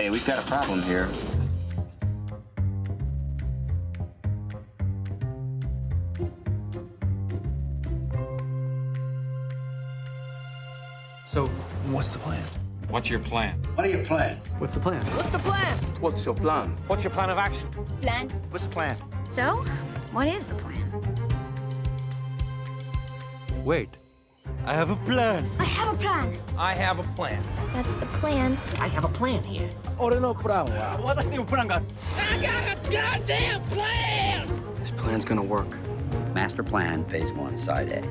Hey, we've got a problem here. So, what's the plan? What's your plan? What are your plans? What's the plan? What's the plan? What's your plan? What's your plan of action? Plan. What's the plan? So, what is the plan? Wait, I have a plan. I have a plan. I have a plan. That's the plan. I have a plan here. This plan's gonna work. Master Plan, Phase 1, Side A.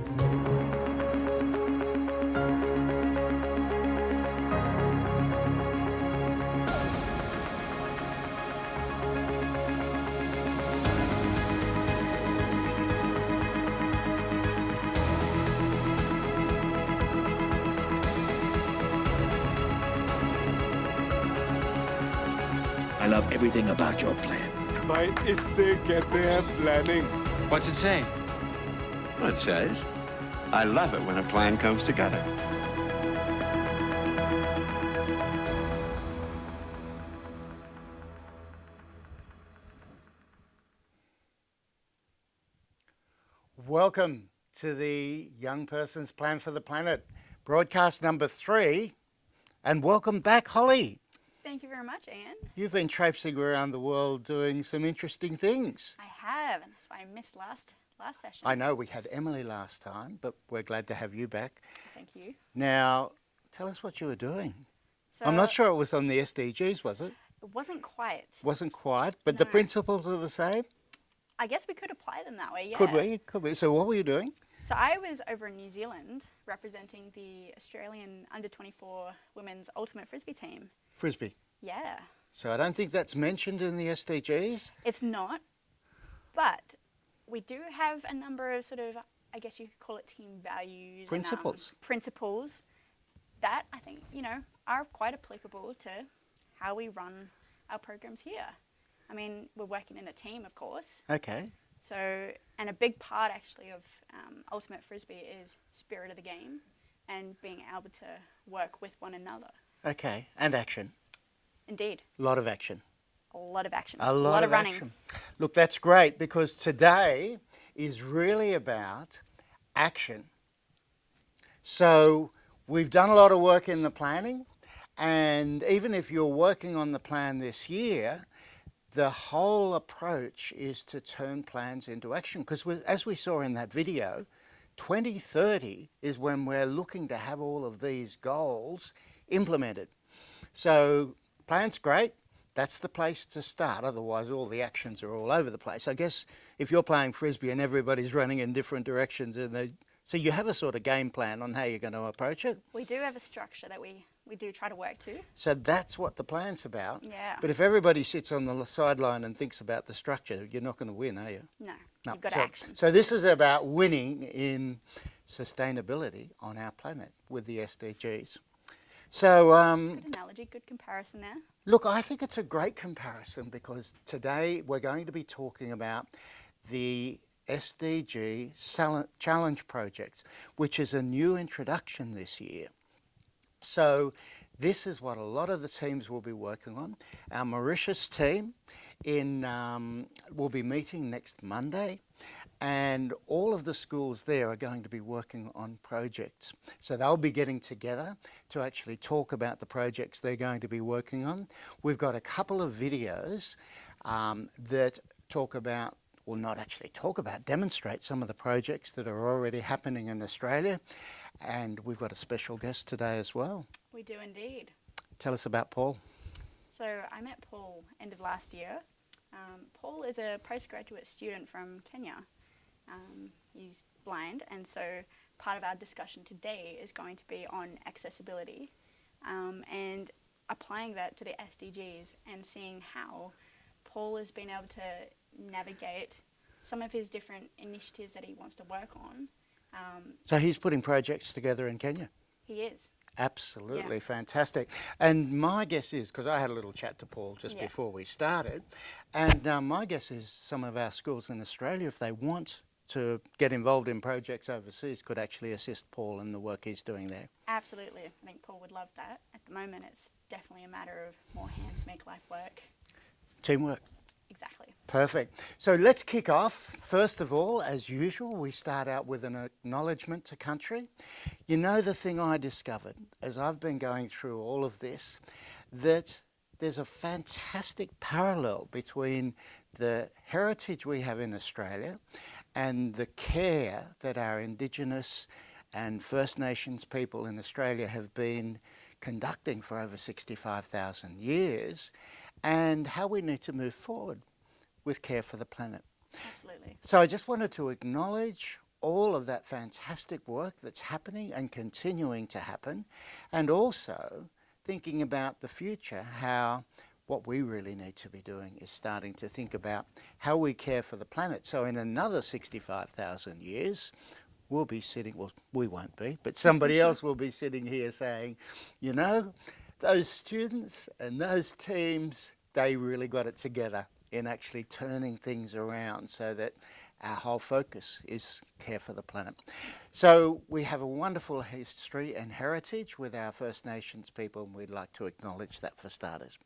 I love everything about your plan. भाई इससे कहते हैं planning. What's it say? Well, it says, I love it when a plan comes together. Welcome to the Young Person's Plan for the Planet, broadcast number 3. And welcome back, Holly. Thank you very much, Ian. You've been traipsing around the world doing some interesting things. I have, and that's why I missed last session. I know we had Emily last time, but we're glad to have you back. Thank you. Now, tell us what you were doing. So I'm not sure it was on the SDGs, was it? It wasn't quite. Wasn't quite, but the No. principles are the same? I guess we could apply them that way, yeah. Could we? Could we? So what were you doing? So I was over in New Zealand representing the Australian under-24 women's ultimate frisbee team. Frisbee. Yeah. So I don't think that's mentioned in the SDGs. It's not, but we do have a number of sort of, I guess you could call it team values. Principles. And, principles that I think, are quite applicable to how we run our programs here. I mean, we're working in a team, of course. Okay. So, and a big part actually of Ultimate Frisbee is spirit of the game and being able to work with one another. Okay. And action. Indeed. A lot of action. A lot of action. A lot of running. action. Look, that's great because today is really about action. So we've done a lot of work in the planning, and even if you're working on the plan this year, the whole approach is to turn plans into action because as we saw in that video, 2030 is when we're looking to have all of these goals implemented. So plan's great. That's the place to start. Otherwise, all the actions are all over the place. I guess if you're playing Frisbee and everybody's running in different directions, so you have a sort of game plan on how you're going to approach it. We do have a structure that we do try to work to. So that's what the plan's about. Yeah. But if everybody sits on the sideline and thinks about the structure, you're not going to win, are you? No, No. you've got so, action. So this is about winning in sustainability on our planet with the SDGs. So Good analogy, good comparison there. look, I think it's a great comparison because today we're going to be talking about the SDG Challenge Project, which is a new introduction this year. So this is what a lot of the teams will be working on. Our Mauritius team will be meeting next Monday, and all of the schools there are going to be working on projects. So they'll be getting together to actually talk about the projects they're going to be working on. We've got a couple of videos that talk about, well, not actually talk about, demonstrate some of the projects that are already happening in Australia. And we've got a special guest today as well. We do indeed. Tell us about Paul. So I met Paul end of last year. Paul is a postgraduate student from Kenya. He's blind, and so part of our discussion today is going to be on accessibility and applying that to the SDGs and seeing how Paul has been able to navigate some of his different initiatives that he wants to work on. So he's putting projects together in Kenya? He is. Absolutely, Yeah. fantastic. And my guess is, because I had a little chat to Paul just before we started, and my guess is some of our schools in Australia, if they want to get involved in projects overseas could actually assist Paul in the work he's doing there. Absolutely. I think Paul would love that. At the moment, it's definitely a matter of more hands make life work. Teamwork. Exactly. Perfect. So let's kick off. First of all, as usual, we start out with an acknowledgement to country. You know, the thing I discovered as I've been going through all of this, that there's a fantastic parallel between the heritage we have in Australia and the care that our Indigenous and First Nations people in Australia have been conducting for over 65,000 years, and how we need to move forward with care for the planet. Absolutely. So I just wanted to acknowledge all of that fantastic work that's happening and continuing to happen, and also thinking about the future, how what we really need to be doing is starting to think about how we care for the planet. So in another 65,000 years, we'll be sitting, well, we won't be, but somebody else will be sitting here saying, you know, those students and those teams, they really got it together in actually turning things around so that our whole focus is care for the planet. So we have a wonderful history and heritage with our First Nations people, and we'd like to acknowledge that for starters.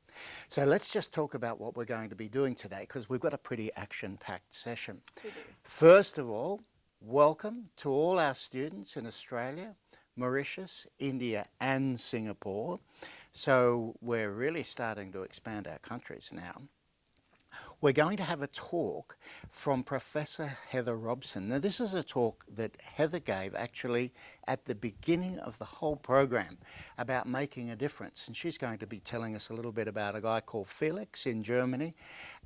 So let's just talk about what we're going to be doing today, because we've got a pretty action-packed session. We do. First of all, welcome to all our students in Australia, Mauritius, India and Singapore. So we're really starting to expand our countries now. We're going to have a talk from Professor Heather Robson. Now, this is a talk that Heather gave actually at the beginning of the whole program about making a difference. And she's going to be telling us a little bit about a guy called Felix in Germany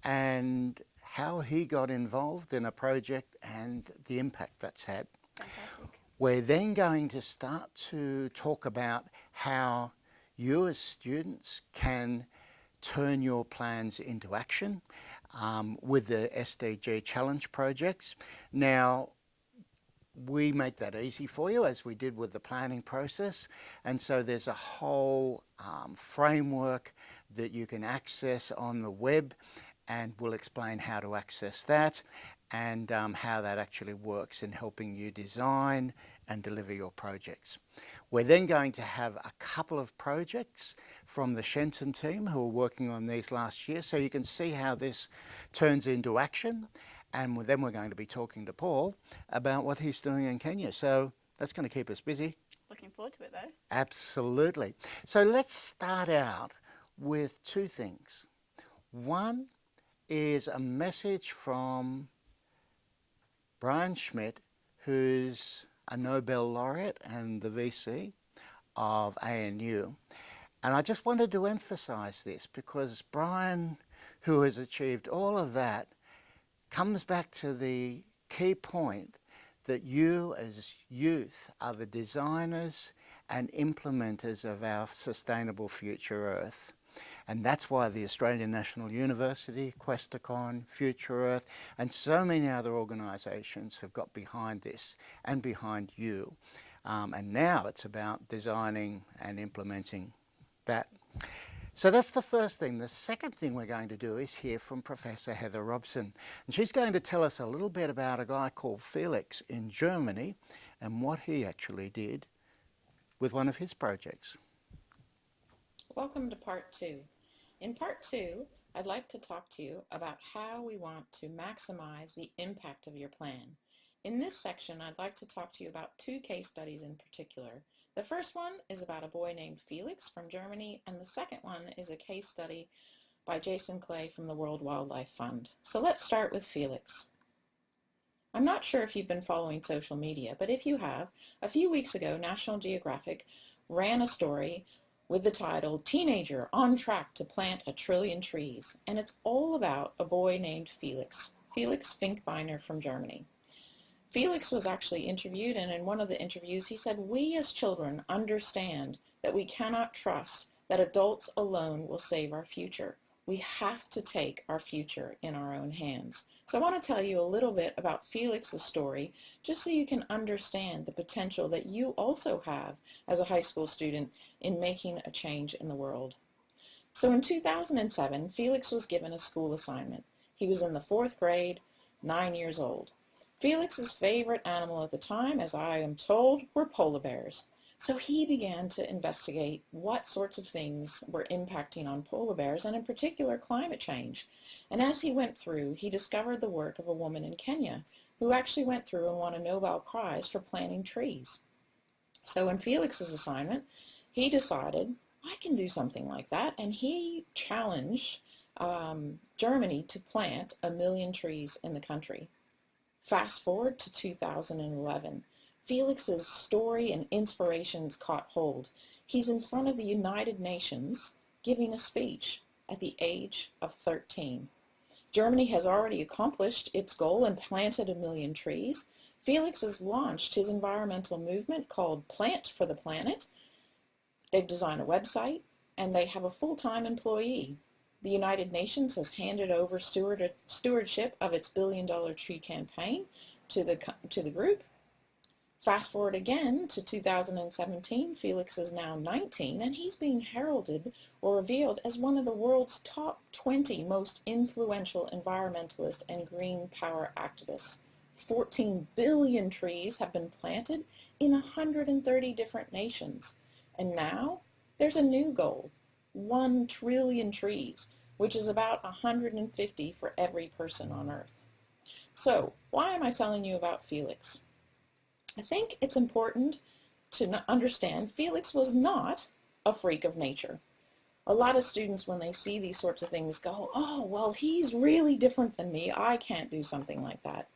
and how he got involved in a project and the impact that's had. Fantastic. We're then going to start to talk about how you as students can turn your plans into action with the SDG Challenge projects. Now, we make that easy for you, as we did with the planning process, and so there's a whole framework that you can access on the web, and we'll explain how to access that and how that actually works in helping you design and deliver your projects. We're then going to have a couple of projects from the Shenton team who are working on these last year, so you can see how this turns into action. And then we're going to be talking to Paul about what he's doing in Kenya. So that's going to keep us busy. Looking forward to it though. Absolutely. So let's start out with two things. One is a message from Brian Schmidt, who's a Nobel laureate and the VC of ANU. And I just wanted to emphasize this because Brian, who has achieved all of that, comes back to the key point that you as youth are the designers and implementers of our sustainable future Earth. And that's why the Australian National University, Questacon, Future Earth, and so many other organisations have got behind this and behind you. And now it's about designing and implementing that. So that's the first thing. The second thing we're going to do is hear from Professor Heather Robson. And she's going to tell us a little bit about a guy called Felix in Germany and what he actually did with one of his projects. Welcome to part 2. In part 2, I'd like to talk to you about how we want to maximize the impact of your plan. In this section, I'd like to talk to you about 2 case studies in particular. The first one is about a boy named Felix from Germany, and the second one is a case study by Jason Clay from the World Wildlife Fund. So let's start with Felix. I'm not sure if you've been following social media, but if you have, a few weeks ago, National Geographic ran a story with the title, Teenager on Track to Plant a Trillion Trees, and it's all about a boy named Felix Finkbeiner from Germany. Felix was actually interviewed, and in one of the interviews he said, we as children understand that we cannot trust that adults alone will save our future. We have to take our future in our own hands. So I want to tell you a little bit about Felix's story, just so you can understand the potential that you also have as a high school student in making a change in the world. So in 2007, Felix was given a school assignment. He was in the 4th grade, 9 years old. Felix's favorite animal at the time, as I am told, were polar bears. So he began to investigate what sorts of things were impacting on polar bears, and in particular climate change. And as he went through, he discovered the work of a woman in Kenya who actually went through and won a Nobel Prize for planting trees. So in Felix's assignment, he decided, I can do something like that, and he challenged Germany to plant 1 million trees in the country. Fast forward to 2011. Felix's story and inspirations caught hold. He's in front of the United Nations giving a speech at the age of 13. Germany has already accomplished its goal and planted 1 million trees. Felix has launched his environmental movement called Plant for the Planet. They've designed a website, and they have a full-time employee. The United Nations has handed over stewardship of its $1 billion tree campaign to the group. Fast forward again to 2017, Felix is now 19, and he's being heralded or revealed as one of the world's top 20 most influential environmentalist and green power activists. 14 billion trees have been planted in 130 different nations. And now there's a new goal, 1 trillion trees, which is about 150 for every person on Earth. So why am I telling you about Felix? I think it's important to understand Felix was not a freak of nature. A lot of students, when they see these sorts of things, go, oh, well, he's really different than me. I can't do something like that.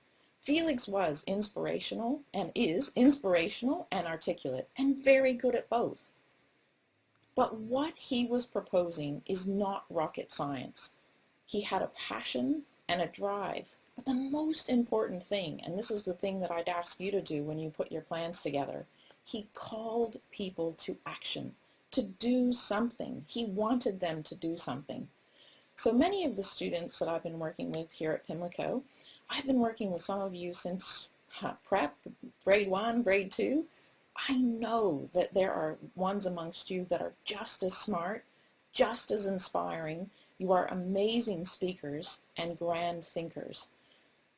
Felix was inspirational and is inspirational and articulate and very good at both. But what he was proposing is not rocket science. He had a passion and a drive. But the most important thing, and this is the thing that I'd ask you to do when you put your plans together, he called people to action, to do something. He wanted them to do something. So many of the students that I've been working with here at Pimlico, I've been working with some of you since prep, grade 1, grade 2. I know that there are ones amongst you that are just as smart, just as inspiring. You are amazing speakers and grand thinkers.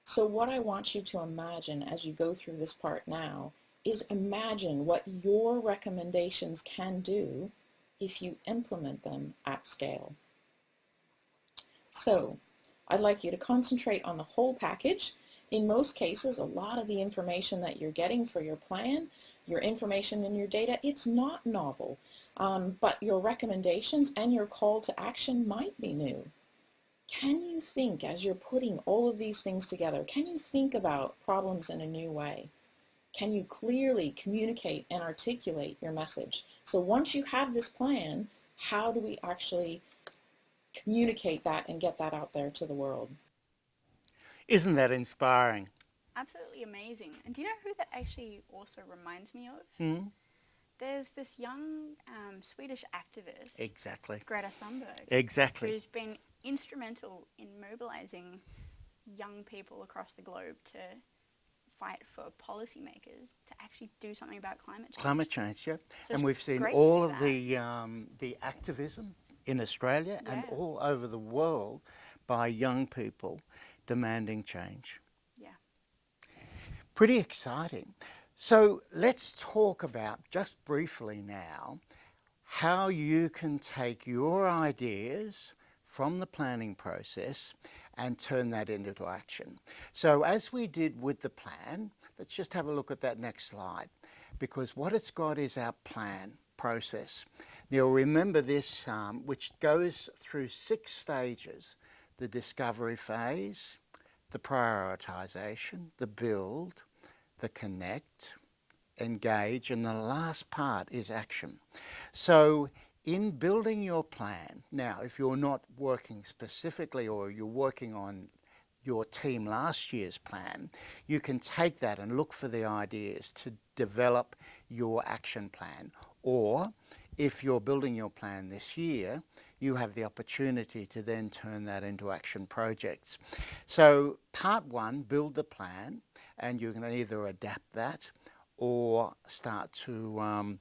So what I want you to imagine as you go through this part now is imagine what your recommendations can do if you implement them at scale. So I'd like you to concentrate on the whole package. In most cases, a lot of the information that you're getting for your plan, your information and your data, it's not novel, but your recommendations and your call to action might be new. Can you think, as you're putting all of these things together, can you think about problems in a new way? Can you clearly communicate and articulate your message? So once you have this plan, how do we actually communicate that and get that out there to the world? Isn't that inspiring? Absolutely amazing. And do you know who that actually also reminds me of? There's this young Swedish activist, Exactly. Greta Thunberg, Exactly. who's been instrumental in mobilizing young people across the globe to fight for policymakers to actually do something about climate change. Climate change, yeah. So and we've seen all of the activism in Australia and all over the world by young people demanding change. Yeah. Pretty exciting. So let's talk about, just briefly now, how you can take your ideas from the planning process and turn that into action. So as we did with the plan, let's just have a look at that next slide, because what it's got is our plan process. Now remember this, which goes through 6 stages: the discovery phase, the prioritisation, the build, the connect, engage, and the last part is action. So in building your plan, now if you're not working specifically or you're working on your team last year's plan, you can take that and look for the ideas to develop your action plan. Or if you're building your plan this year, you have the opportunity to then turn that into action projects. So part 1, build the plan, and you can either adapt that or start to,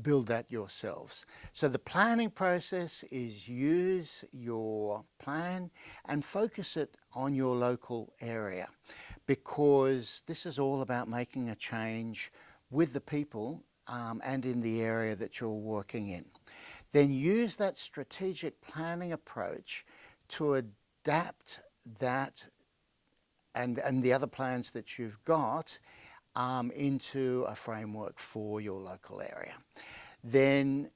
build that yourselves. So the planning process is use your plan and focus it on your local area, because this is all about making a change with the people and in the area that you're working in. Then use that strategic planning approach to adapt that and the other plans that you've got into a framework for your local area. Then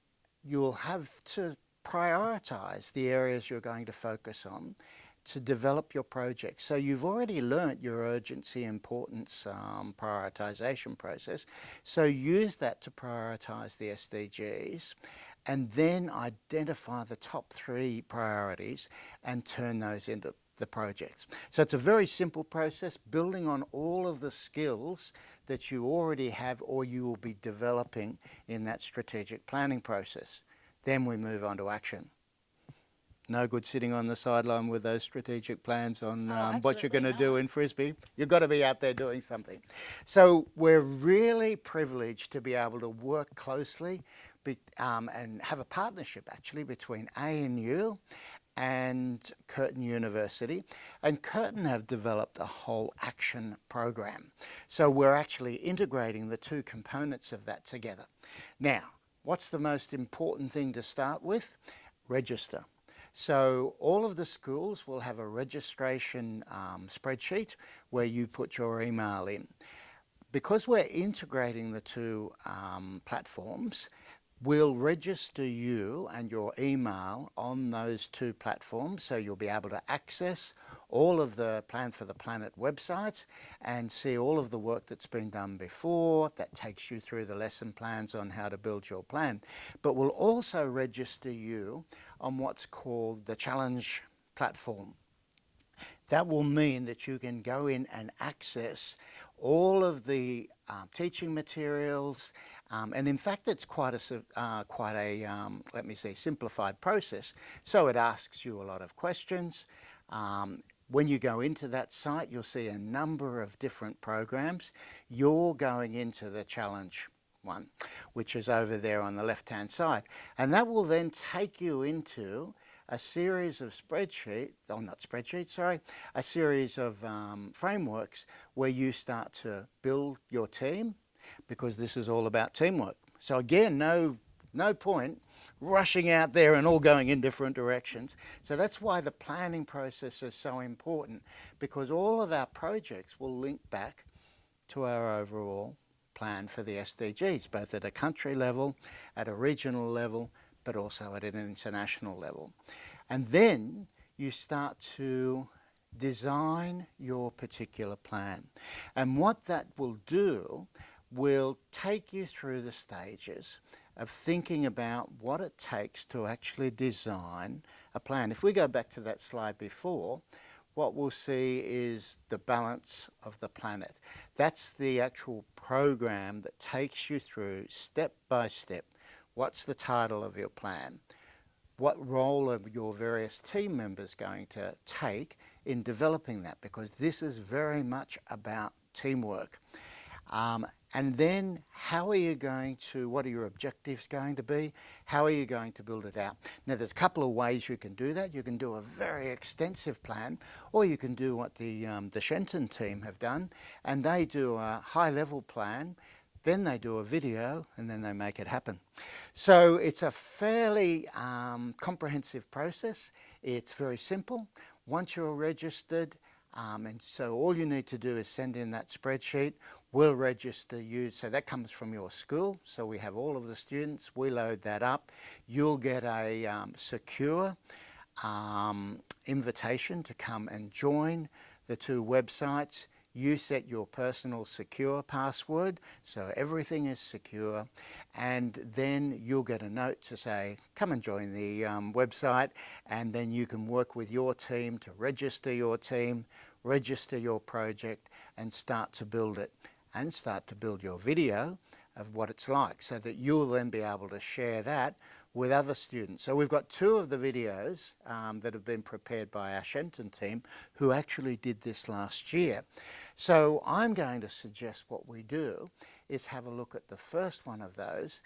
you'll have to prioritize the areas you're going to focus on to develop your project. So you've already learnt your urgency, importance, prioritization process. So use that to prioritize the SDGs, and then identify the top 3 priorities and turn those into the projects. So it's a very simple process, building on all of the skills that you already have or you will be developing in that strategic planning process. Then we move on to action. No good sitting on the sideline with those strategic plans on what you're going to do in Frisbee. You've got to be out there doing something. So we're really privileged to be able to work closely and have a partnership actually between ANU and Curtin University, and Curtin have developed a whole action program. So we're actually integrating the 2 components of that together. Now, what's the most important thing to start with? Register. So all of the schools will have a registration spreadsheet where you put your email in. Because we're integrating the 2 platforms, we'll register you and your email on those 2 platforms, so you'll be able to access all of the Plan for the Planet websites and see all of the work that's been done before. That takes you through the lesson plans on how to build your plan. But we'll also register you on what's called the Challenge platform. That will mean that you can go in and access all of the teaching materials, and in fact it's quite a let me say, simplified process. So it asks you a lot of questions. When you go into that site, you'll see a number of different programs. You're going into the Challenge one, which is over there on the left-hand side, and that will then take you into a series of a series of frameworks where you start to build your team, because this is all about teamwork. So again, no point rushing out there and all going in different directions. So that's why the planning process is so important, because all of our projects will link back to our overall plan for the SDGs, both at a country level, at a regional level, but also at an international level. And then you start to design your particular plan. And what that will do will take you through the stages of thinking about what it takes to actually design a plan. If we go back to that slide before, what we'll see is the balance of the planet. That's the actual program that takes you through step by step. What's the title of your plan? What role are your various team members going to take in developing that? Because this is very much about teamwork. And then how are you going to, what are your objectives going to be? How are you going to build it out? Now there's a couple of ways you can do that. You can do a very extensive plan, or you can do what the Shenton team have done, and they do a high-level plan, then they do a video, and then they make it happen. So it's a fairly comprehensive process. It's very simple. Once you're registered, and so all you need to do is send in that spreadsheet. We'll register you, so that comes from your school. So we have all of the students, we load that up. You'll get a secure invitation to come and join the 2 websites. You set your personal secure password, so everything is secure, and then you'll get a note to say, come and join the website, and then you can work with your team to register your team, register your project, and start to build it, and start to build your video of what it's like, so that you'll then be able to share that with other students. So we've got 2 of the videos that have been prepared by our Shenton team, who actually did this last year. So I'm going to suggest what we do is have a look at the first one of those,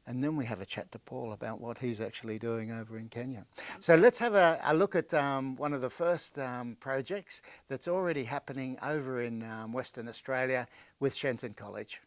and then we have a chat to Paul about what he's actually doing over in Kenya. So let's have a look at one of the first projects that's already happening over in Western Australia with Shenton College.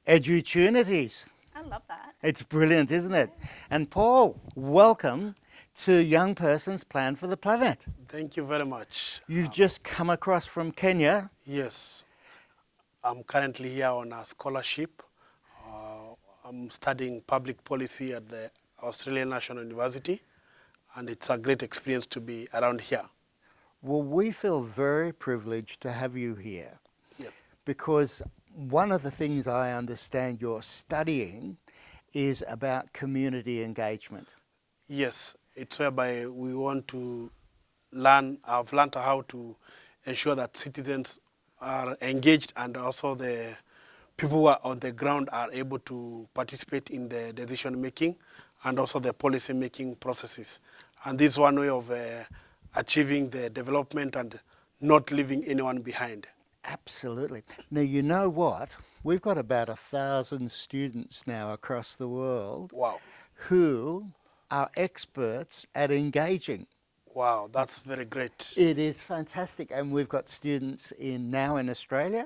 Edutunities. I love that. It's brilliant, isn't it? And Paul, welcome to Young Person's Plan for the Planet. Thank you very much. You've just come across from Kenya. Yes, I'm currently here on a scholarship. I'm studying public policy at the Australian National University, and it's a great experience to be around here. Well, we feel very privileged to have you here, because one of the things I understand you're studying is about community engagement. Yes, it's whereby we want to learn, I've learned how to ensure that citizens are engaged and also the people who are on the ground are able to participate in the decision making and also the policy making processes. And this is one way of achieving the development and not leaving anyone behind. Absolutely. Now, you know what? We've got about 1,000 students now across the world. Wow. Who are experts at engaging. Wow, that's very great. It is fantastic. And we've got students now in Australia,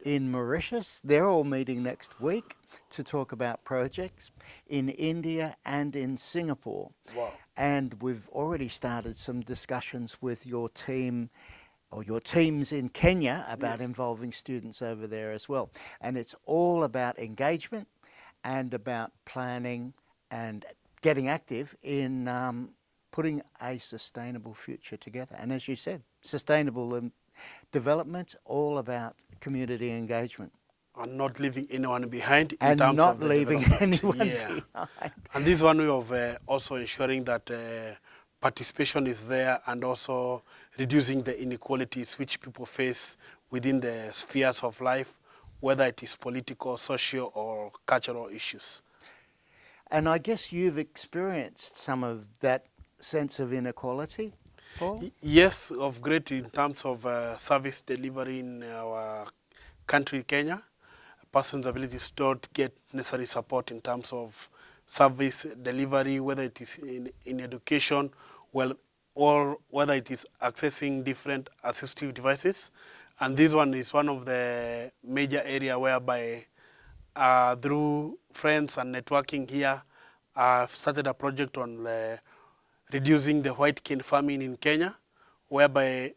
in Mauritius. They're all meeting next week to talk about projects, in India and in Singapore. Wow. And we've already started some discussions with your team or your teams in Kenya about involving students over there as well. And it's all about engagement and about planning and getting active in putting a sustainable future together. And as you said, sustainable development, all about community engagement. And not leaving anyone behind in and terms not of the leaving anyone behind. And this is one way of also ensuring that participation is there and also reducing the inequalities which people face within the spheres of life, whether it is political, social or cultural issues. And I guess you've experienced some of that sense of inequality, Paul? Yes, of great in terms of service delivery in our country, Kenya. Persons with abilities don't get necessary support in terms of service delivery, whether it is in education, or whether it is accessing different assistive devices. And this one is one of the major area whereby through friends and networking here, I've started a project on reducing the white cane famine in Kenya, whereby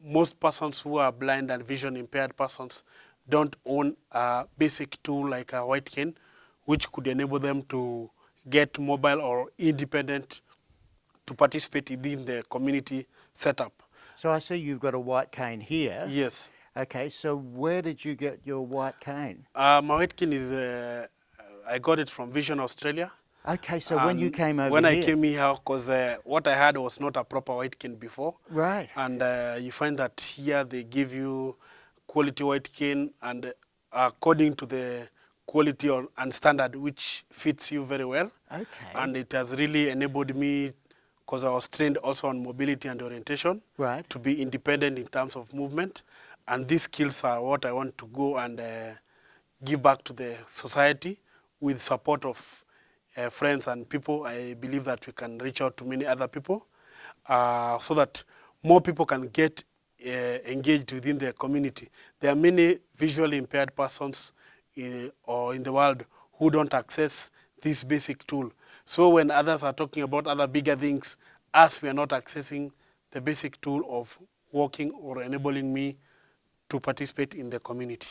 most persons who are blind and vision impaired persons don't own a basic tool like a white cane, which could enable them to get mobile or independent to participate in the community setup. So I see you've got a white cane here. Yes. Okay, so where did you get your white cane? My white cane is, I got it from Vision Australia. Okay, so when you came over when here. I came here, because what I had was not a proper white cane before. Right. And you find that here they give you quality white cane and according to the quality and standard which fits you very well. Okay. And it has really enabled me, because I was trained also on mobility and orientation, Right. to be independent in terms of movement. And these skills are what I want to go and give back to the society with support of friends and people. I believe that we can reach out to many other people so that more people can get engaged within the community. There are many visually impaired persons or in the world who don't access this basic tool. So when others are talking about other bigger things, us, we are not accessing the basic tool of walking or enabling me to participate in the community.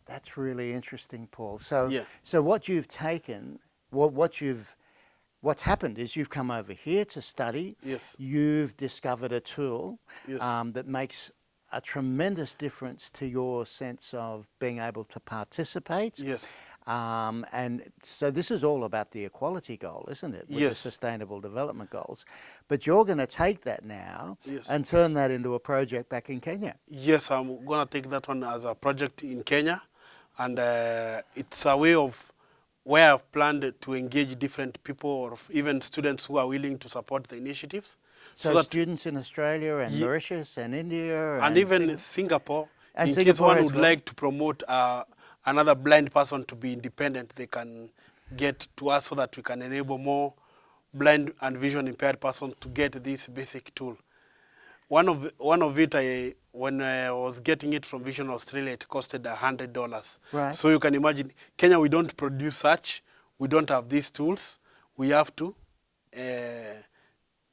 That's really interesting, Paul. So, Yeah. so what you've taken, what's happened is you've come over here to study. Yes. You've discovered a tool Yes. that makes a tremendous difference to your sense of being able to participate. Yes. And so this is all about the equality goal, isn't it? With Yes. the Sustainable Development Goals. But you're going to take that now Yes. and turn that into a project back in Kenya. Yes, I'm going to take that one as a project in Kenya. And it's a way of where I've planned to engage different people or even students who are willing to support the initiatives. So that students in Australia and Mauritius and India and even Singapore, and in Singapore case one as would well. like to promote another blind person to be independent, they can get to us so that we can enable more blind and vision impaired persons to get this basic tool. One of it, when I was getting it from Vision Australia, it costed $100. Right. So you can imagine, Kenya, we don't produce such. We don't have these tools. We have to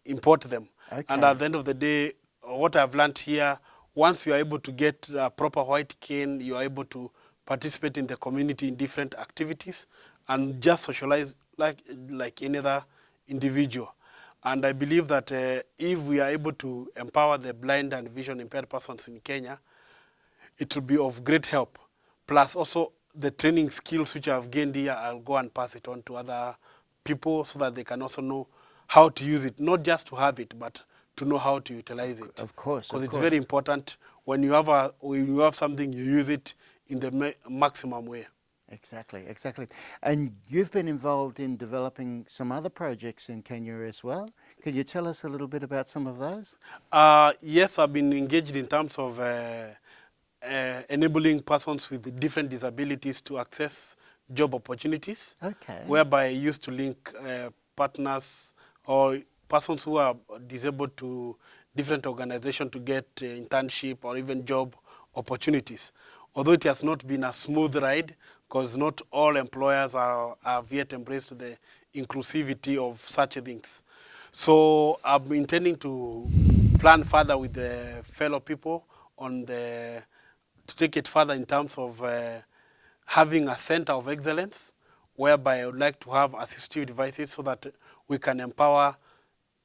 import them. Okay. And at the end of the day, what I've learned here, once you are able to get a proper white cane, you are able to participate in the community in different activities and just socialize like any other individual. And I believe that if we are able to empower the blind and vision impaired persons in Kenya, it will be of great help. Plus also the training skills which I've gained here, I'll go and pass it on to other people so that they can also know how to use it, not just to have it, but to know how to utilize it. Of course. Because it's very important when you have something, you use it in the maximum way. Exactly, exactly. And you've been involved in developing some other projects in Kenya as well. Could you tell us a little bit about some of those? Yes, I've been engaged in terms of enabling persons with different disabilities to access job opportunities. Okay. Whereby I used to link partners or persons who are disabled to different organizations to get internship or even job opportunities. Although it has not been a smooth ride, because not all employers have yet embraced the inclusivity of such things. So I'm intending to plan further with the fellow people to take it further in terms of having a center of excellence, whereby I would like to have assistive devices so that we can empower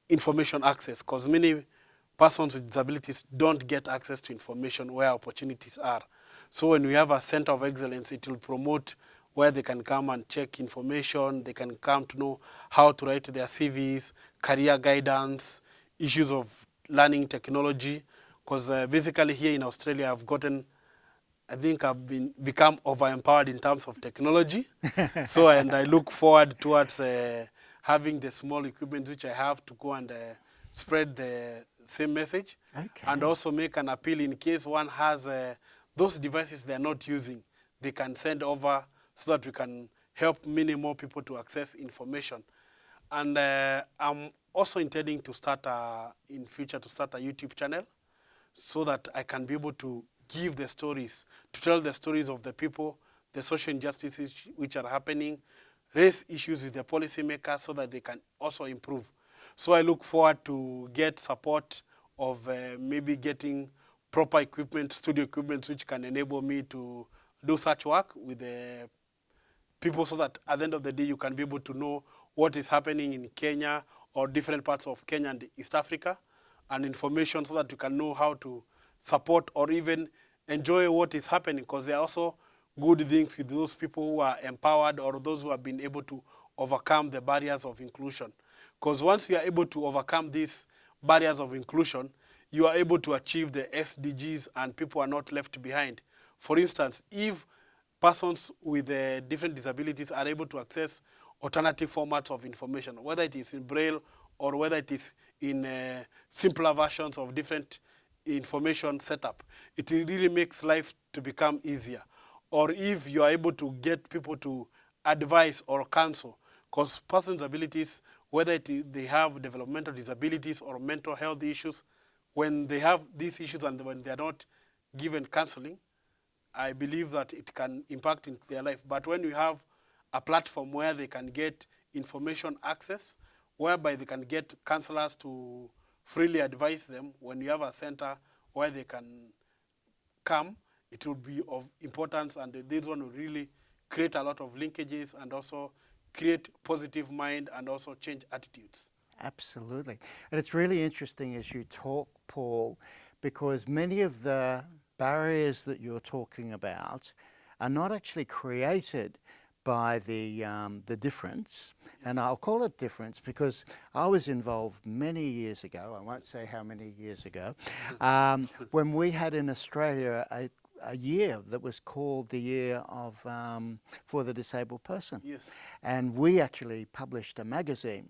information access, because many persons with disabilities don't get access to information where opportunities are. So when we have a center of excellence, it will promote where they can come and check information, they can come to know how to write their CVs, career guidance, issues of learning technology. Because basically here in Australia, I think I've become over-empowered in terms of technology. And I look forward towards having the small equipment which I have to go and spread the same message. Okay. And also make an appeal in case one has those devices they're not using, they can send over so that we can help many more people to access information. And I'm also intending to start in future to start a YouTube channel so that I can be able to give the stories, to tell the stories of the people, the social injustices which are happening, raise issues with the policymakers so that they can also improve. So I look forward to get support of maybe getting proper equipment, studio equipment, which can enable me to do such work with the people so that at the end of the day, you can be able to know what is happening in Kenya or different parts of Kenya and East Africa, and information so that you can know how to support or even enjoy what is happening, because there are also good things with those people who are empowered or those who have been able to overcome the barriers of inclusion. Because once you are able to overcome these barriers of inclusion, you are able to achieve the SDGs and people are not left behind. For instance, if persons with different disabilities are able to access alternative formats of information, whether it is in Braille or whether it is in simpler versions of different information setup, it really makes life to become easier. Or if you are able to get people to advise or counsel, because persons' abilities, whether they have developmental disabilities or mental health issues, when they have these issues and when they are not given counseling, I believe that it can impact in their life. But when you have a platform where they can get information access, whereby they can get counselors to freely advise them, when you have a center where they can come, it will be of importance, and this one will really create a lot of linkages and also create positive mind and also change attitudes. Absolutely. And it's really interesting as you talk, Paul, because many of the barriers that you're talking about are not actually created by the difference. Yes. And I'll call it difference because I was involved many years ago, I won't say how many years ago, when we had in Australia a year that was called the Year of for the Disabled Person. Yes. And we actually published a magazine,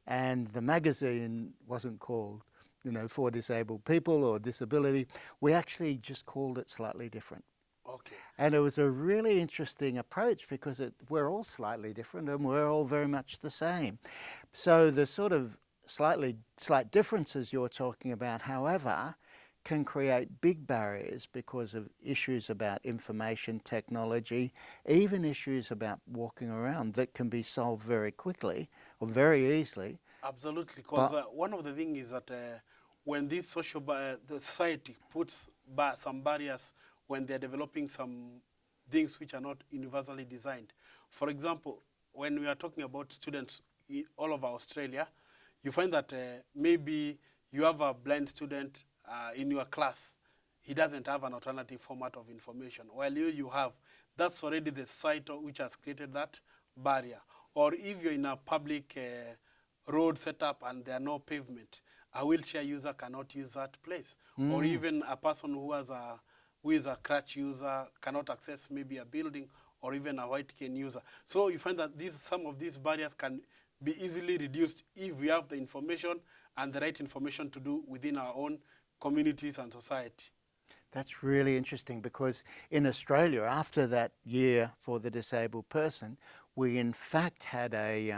and the magazine wasn't called, you know, for disabled people or disability. We actually just called it slightly different. Okay. And it was a really interesting approach because we're all slightly different and we're all very much the same. So the sort of slight differences you're talking about, however, can create big barriers because of issues about information technology, even issues about walking around that can be solved very quickly or very easily. Absolutely, because one of the things is that when this the society puts some barriers when they're developing some things which are not universally designed. For example, when we are talking about students in all over Australia, you find that maybe you have a blind student in your class. He doesn't have an alternative format of information. While you have, that's already the site which has created that barrier. Or if you're in a public road setup and there are no pavement, a wheelchair user cannot use that place. Or even a person who is a crutch user cannot access maybe a building, or even a white cane user. So you find that some of these barriers can be easily reduced if we have the information and the right information to do within our own communities and society. That's really interesting because in Australia, after that year for the disabled person, we in fact had a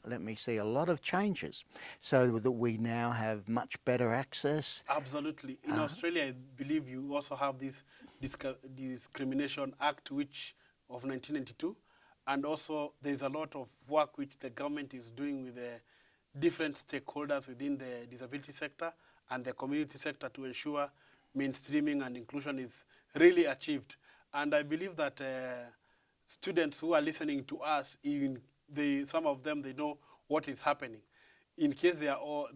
lot of changes so that we now have much better access. Absolutely. In Australia, I believe you also have this Discrimination Act of 1992, and also there's a lot of work which the government is doing with the different stakeholders within the disability sector and the community sector to ensure mainstreaming and inclusion is really achieved. And I believe that students who are listening to us, some of them, they know what is happening. In case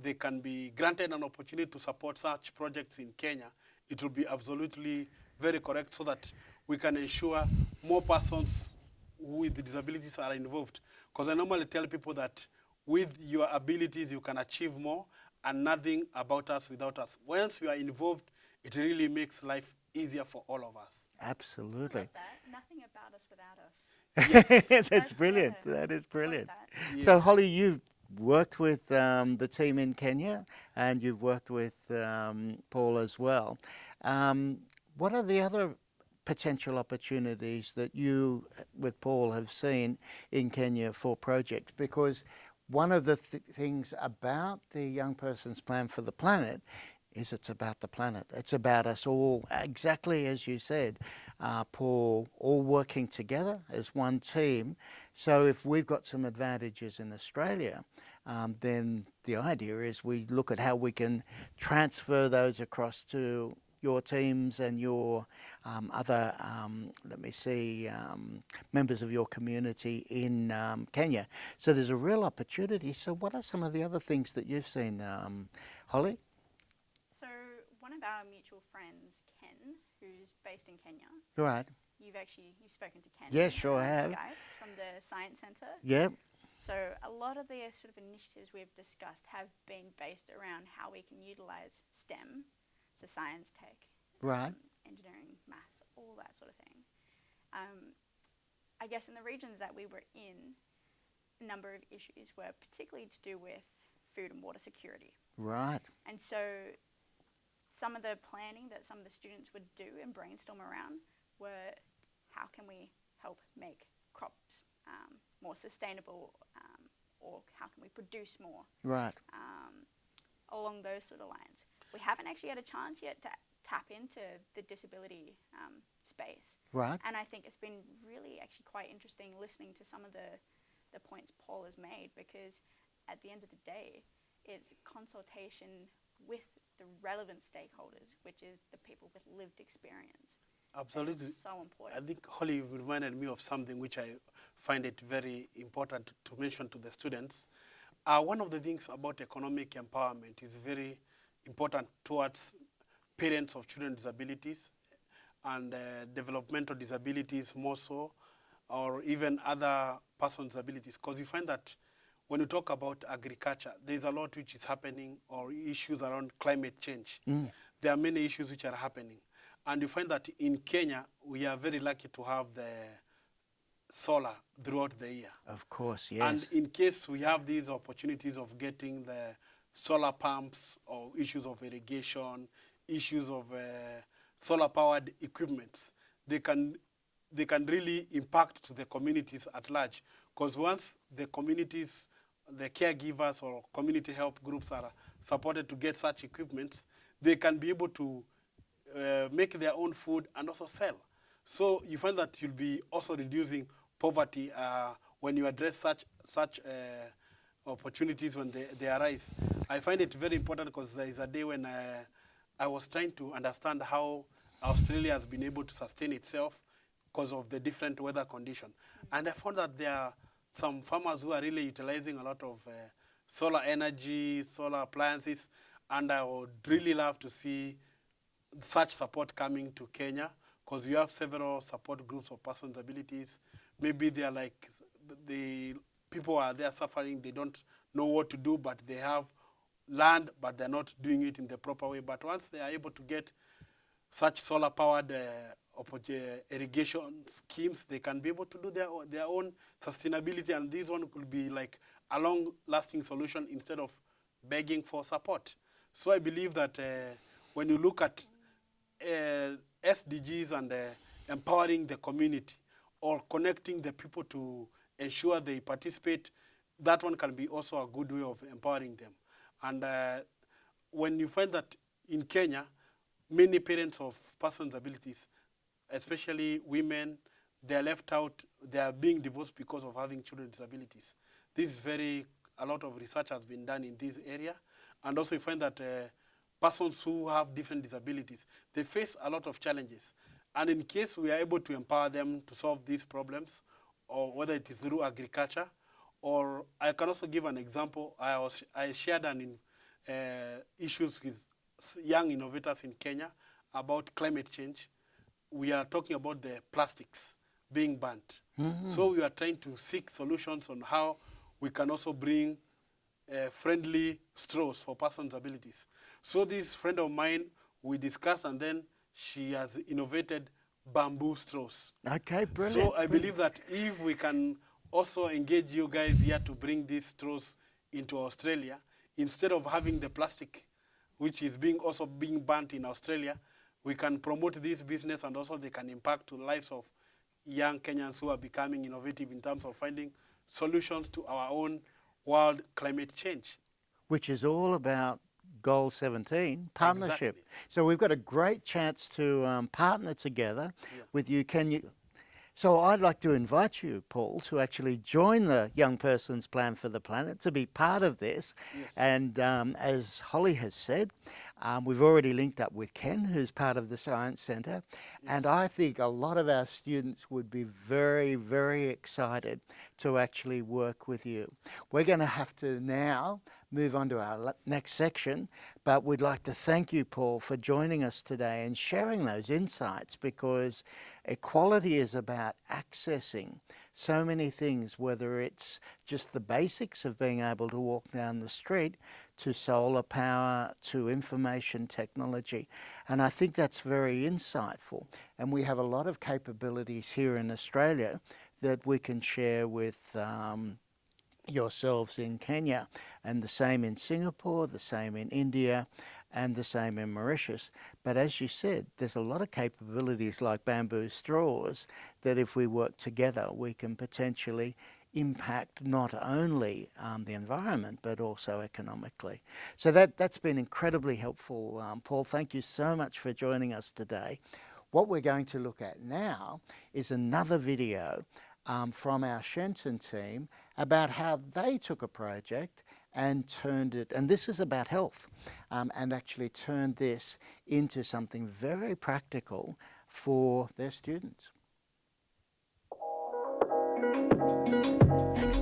they can be granted an opportunity to support such projects in Kenya, it will be absolutely very correct so that we can ensure more persons with disabilities are involved. Because I normally tell people that with your abilities, you can achieve more, and nothing about us without us. Once you are involved, it really makes life easier for all of us. Absolutely. I love that. Nothing about us without us. Yes. That's brilliant. That is brilliant. Yeah. So, Holly, you've worked with the team in Kenya, and you've worked with Paul as well. What are the other potential opportunities that you, with Paul, have seen in Kenya for projects? Because one of the things about the Young Person's Plan for the Planet is it's about the planet. It's about us all, exactly as you said, Paul, all working together as one team. So if we've got some advantages in Australia, then the idea is we look at how we can transfer those across to your teams and your other, members of your community in Kenya. So there's a real opportunity. So what are some of the other things that you've seen, Holly? So one of our mutual friends, Ken, who's based in Kenya. Right. you've spoken to Ken. Yeah, sure on have. Skype from the Science Centre. Yep. So a lot of the sort of initiatives we've discussed have been based around how we can utilise STEM, so science, tech, Right. engineering, maths, all that sort of thing. I guess in the regions that we were in, a number of issues were particularly to do with food and water security. Right. And so some of the planning that some of the students would do and brainstorm around were how can we help make crops more sustainable, or how can we produce more, Right. along those sort of lines. We haven't actually had a chance yet to tap into the disability space. Right. And I think it's been really actually quite interesting listening to some of the points Paul has made, because at the end of the day, it's consultation with the relevant stakeholders, which is the people with lived experience. Absolutely. That's so important. I think Holly reminded me of something which I find it very important to mention to the students. One of the things about economic empowerment is very important towards parents of children with disabilities and developmental disabilities more so, or even other persons with disabilities, because you find that when you talk about agriculture, there's a lot which is happening, or issues around climate change. There are many issues which are happening. And you find that in Kenya, we are very lucky to have the solar throughout the year. Of course, yes. And in case we have these opportunities of getting the solar pumps, or issues of irrigation, issues of solar-powered equipments, they can really impact to the communities at large. Because once the communities, the caregivers or community help groups are supported to get such equipment, they can be able to make their own food and also sell. So you find that you'll be also reducing poverty when you address such opportunities when they arise. I find it very important because there is a day when I was trying to understand how Australia has been able to sustain itself because of the different weather conditions. And I found that there are some farmers who are really utilizing a lot of solar energy, solar appliances, and I would really love to see such support coming to Kenya, because you have several support groups of persons with disabilities. Maybe they are like, the people are there suffering, they don't know what to do, but they have land, but they're not doing it in the proper way. But once they are able to get such solar-powered irrigation schemes, they can be able to do their own sustainability, and this one could be like a long-lasting solution instead of begging for support. So I believe that when you look at SDGs and empowering the community, or connecting the people to ensure they participate, that one can be also a good way of empowering them. And when you find that in Kenya, many parents of persons with abilities, especially women, they are left out, they are being divorced because of having children with disabilities. This is a lot of research has been done in this area. And also you find that persons who have different disabilities, they face a lot of challenges. And in case we are able to empower them to solve these problems, or whether it is through agriculture, or I can also give an example. I shared issues with young innovators in Kenya about climate change. We are talking about the plastics being banned. So we are trying to seek solutions on how we can also bring friendly straws for persons with abilities. So this friend of mine, we discussed, and then she has innovated bamboo straws. Okay, brilliant. So I believe that if we can also engage you guys here to bring these straws into Australia, instead of having the plastic, which is also being banned in Australia, we can promote this business, and also they can impact the lives of young Kenyans who are becoming innovative in terms of finding solutions to our own world climate change. Which is all about Goal 17, partnership. Exactly. So we've got a great chance to partner together with you. So I'd like to invite you, Paul, to actually join the Young Persons Plan for the Planet, to be part of this. Yes. And as Holly has said, we've already linked up with Ken, who's part of the Science Centre. Yes. And I think a lot of our students would be very, very excited to actually work with you. We're going to have to now move on to our next section, but we'd like to thank you, Paul, for joining us today and sharing those insights, because equality is about accessing so many things, whether it's just the basics of being able to walk down the street, to solar power, to information technology. And I think that's very insightful. And we have a lot of capabilities here in Australia that we can share with yourselves in Kenya, and the same in Singapore, the same in India, and the same in Mauritius. But as you said, there's a lot of capabilities like bamboo straws that if we work together, we can potentially impact not only the environment, but also economically. So that's been incredibly helpful. Paul, thank you so much for joining us today. What we're going to look at now is another video from our Shenton team about how they took a project and turned it, and this is about health, and actually turned this into something very practical for their students. Thanks.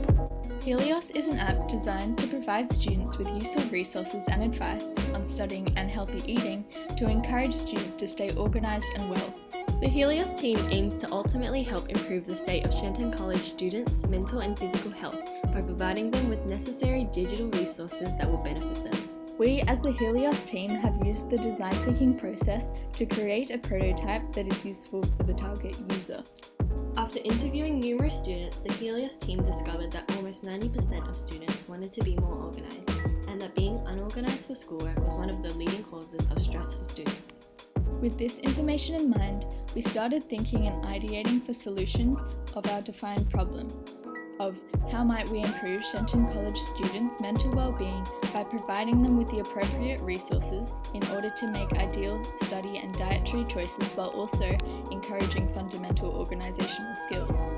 Helios is an app designed to provide students with useful resources and advice on studying and healthy eating to encourage students to stay organised and well. The Helios team aims to ultimately help improve the state of Shenton College students' mental and physical health by providing them with necessary digital resources that will benefit them. We, as the Helios team, have used the design thinking process to create a prototype that is useful for the target user. After interviewing numerous students, the Helios team discovered that almost 90% of students wanted to be more organised, and that being unorganised for schoolwork was one of the leading causes of stress for students. With this information in mind, we started thinking and ideating for solutions of our defined problem of how might we improve Shenton College students' mental well-being by providing them with the appropriate resources in order to make ideal study and dietary choices while also encouraging fundamental organisational skills.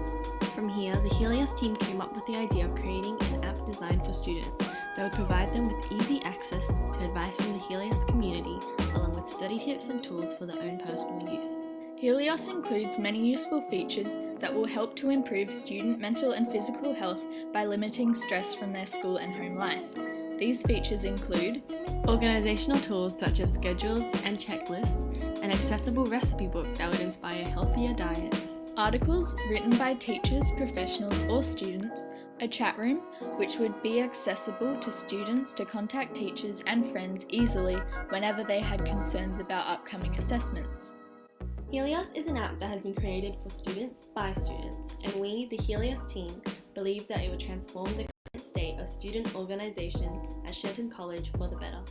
From here, the Helios team came up with the idea of creating an app designed for students that would provide them with easy access to advice from the Helios community, along with study tips and tools for their own personal use. Helios includes many useful features that will help to improve student mental and physical health by limiting stress from their school and home life. These features include organisational tools such as schedules and checklists, an accessible recipe book that would inspire healthier diets, articles written by teachers, professionals or students, a chat room which would be accessible to students to contact teachers and friends easily whenever they had concerns about upcoming assessments. Helios is an app that has been created for students by students, and we, the Helios team, believe that it will transform the current state of student organisation at Shenton College for the better.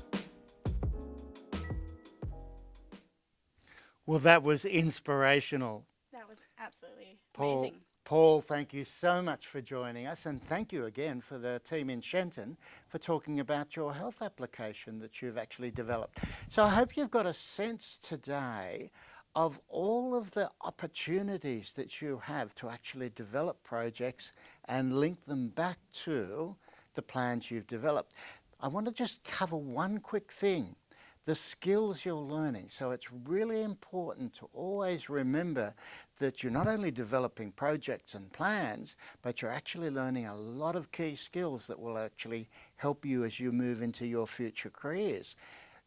Well, that was inspirational. That was absolutely Paul, amazing. Paul, thank you so much for joining us, and thank you again for the team in Shenton for talking about your health application that you've actually developed. So I hope you've got a sense today of all of the opportunities that you have to actually develop projects and link them back to the plans you've developed. I want to just cover one quick thing, the skills you're learning. So it's really important to always remember that you're not only developing projects and plans, but you're actually learning a lot of key skills that will actually help you as you move into your future careers.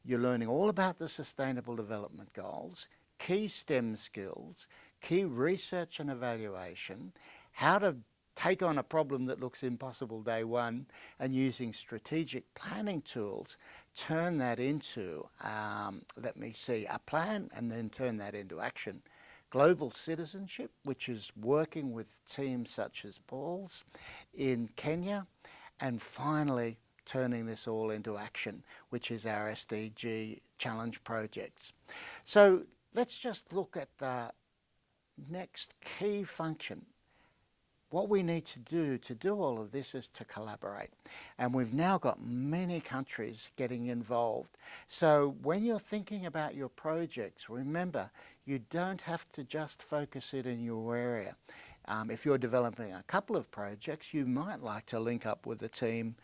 You're learning all about the Sustainable Development Goals, key STEM skills, key research and evaluation, how to take on a problem that looks impossible day one, and using strategic planning tools, turn that into, a plan, and then turn that into action. Global citizenship, which is working with teams such as Paul's in Kenya, and finally turning this all into action, which is our SDG challenge projects. So let's just look at the next key function. What we need to do all of this is to collaborate. And we've now got many countries getting involved. So when you're thinking about your projects, remember, you don't have to just focus it in your area. If you're developing a couple of projects, you might like to link up with a team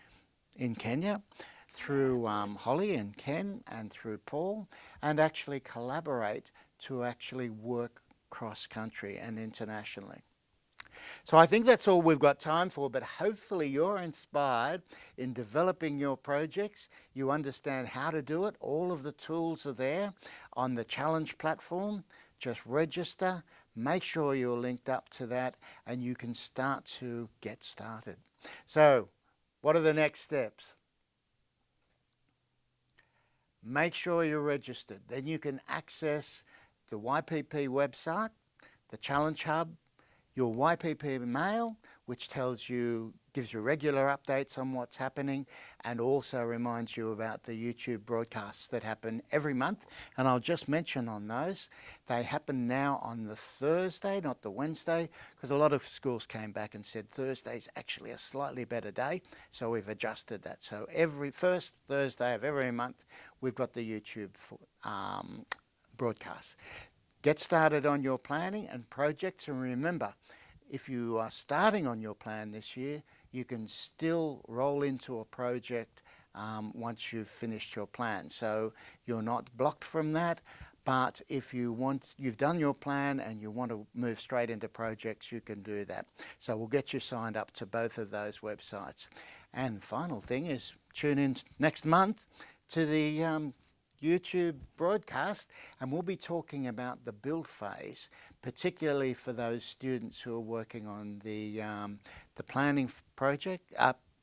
in Kenya through Holly and Ken and through Paul, and actually collaborate to actually work cross-country and internationally. So I think that's all we've got time for, but hopefully you're inspired in developing your projects. You understand how to do it. All of the tools are there on the Challenge platform. Just register, make sure you're linked up to that, and you can start to get started. So, what are the next steps? Make sure you're registered. Then you can access the YPP website, the Challenge Hub, your YPP mail, which gives you regular updates on what's happening, and also reminds you about the YouTube broadcasts that happen every month. And I'll just mention on those, they happen now on the Thursday, not the Wednesday, because a lot of schools came back and said Thursday's actually a slightly better day, so we've adjusted that. So every first Thursday of every month, we've got the YouTube broadcast. Get started on your planning and projects, and remember, if you are starting on your plan this year, you can still roll into a project once you've finished your plan. So you're not blocked from that, but if you've done your plan and you want to move straight into projects, you can do that. So we'll get you signed up to both of those websites. And the final thing is tune in next month to the YouTube broadcast, and we'll be talking about the build phase, particularly for those students who are working on the planning project,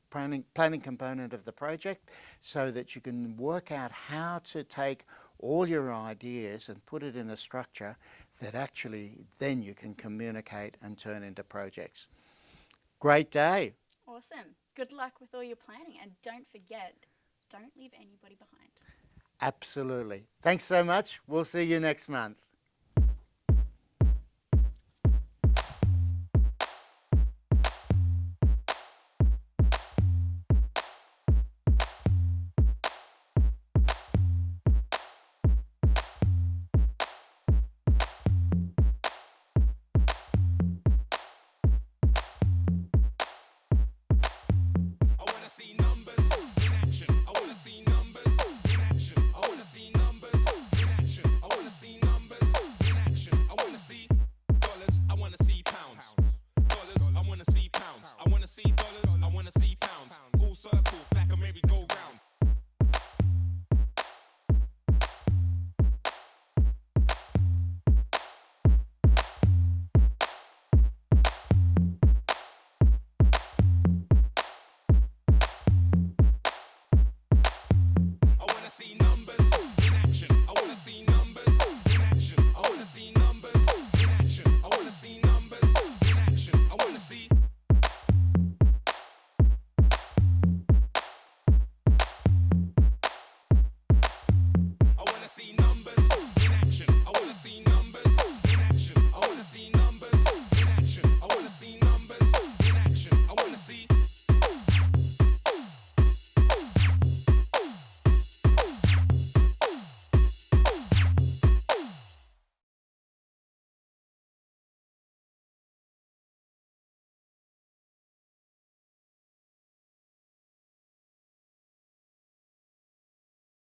planning component of the project, so that you can work out how to take all your ideas and put it in a structure that actually then you can communicate and turn into projects. Great day. Awesome. Good luck with all your planning, and don't forget, don't leave anybody behind. Absolutely. Thanks so much. We'll see you next month.